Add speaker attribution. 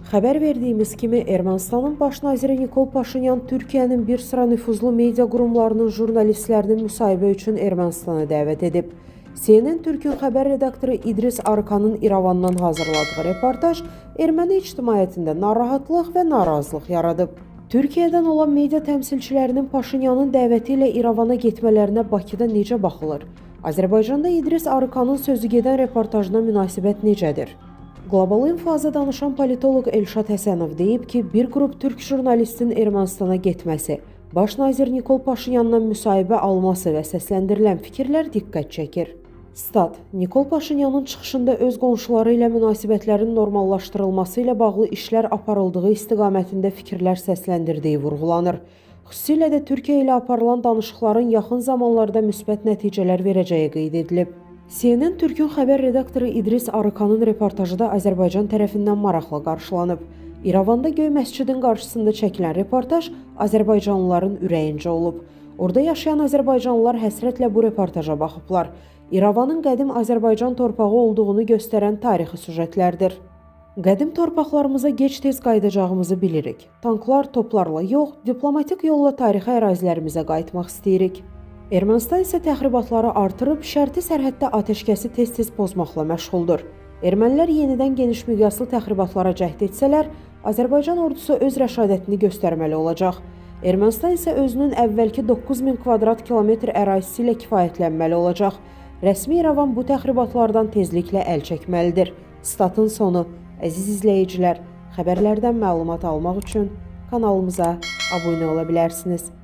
Speaker 1: Xəbər verdiyimiz kimi Ermənistanın baş naziri Nikol Paşinyan Türkiyənin bir sıra nüfuzlu media qurumlarının jurnalistlərini müsahibə üçün Ermənistana dəvət edib. CNN Türkün xəbər redaktoru İdris Arıkanın İrəvandan hazırladığı reportaj erməni ictimaiyyətində narahatlıq və narazılıq yaradıb. Türkiyədən olan media təmsilçilərinin Paşinyanın dəvəti ilə İrəvana getmələrinə Bakıda necə baxılır? Azərbaycanda İdris Arıkanın sözü gedən reportajına münasibət necədir? Qlobal İnfoza danışan politoloq Elşad Həsənov deyib ki, bir qrup türk jurnalistin Ermənistana getməsi, baş nazir Nikol Paşinyanla müsahibə alması və səsləndirilən fikirlər diqqət çəkir. Stat: Nikol Paşinyanın çıxışında öz qonşuları ilə münasibətlərin normallaşdırılması ilə bağlı işlər aparıldığı istiqamətində fikirlər səsləndirdiyi vurğulanır. Xüsusilə də Türkiyə ilə aparılan danışıqların yaxın zamanlarda müsbət nəticələr verəcəyi qeyd edilib. CNN Türkün xəbər redaktoru İdris Arıkanın reportajı da Azərbaycan tərəfindən maraqla qarşılanıb. İrəvanda Göy məscidin qarşısında çəkilən reportaj Azərbaycanlıların ürəyincə olub. Orada yaşayan Azərbaycanlılar həsrətlə bu reportaja baxıblar. İrəvanın qədim Azərbaycan torpağı olduğunu göstərən tarixi süjetlərdir. Qədim torpaqlarımıza gec-tez qayıdacağımızı bilirik. Tanklar, toplarla yox, diplomatik yolla tarixi ərazilərimizə qayıtmaq istəyirik. Ermənistan isə təxribatları artırıb, şərti sərhəddə atəşkəsi tez-tez pozmaqla məşğuldur. Ermənilər yenidən geniş miqyaslı təxribatlara cəhd etsələr, Azərbaycan ordusu öz rəşadətini göstərməli olacaq. Ermənistan isə özünün əvvəlki 9000 kvadrat kilometr ərazisi ilə kifayətlənməli olacaq. Rəsmi İrəvan bu təxribatlardan tezliklə əl çəkməlidir. Statın sonu. Əziz izləyicilər, xəbərlərdən məlumat almaq üçün kanalımıza abunə ola bilərsiniz.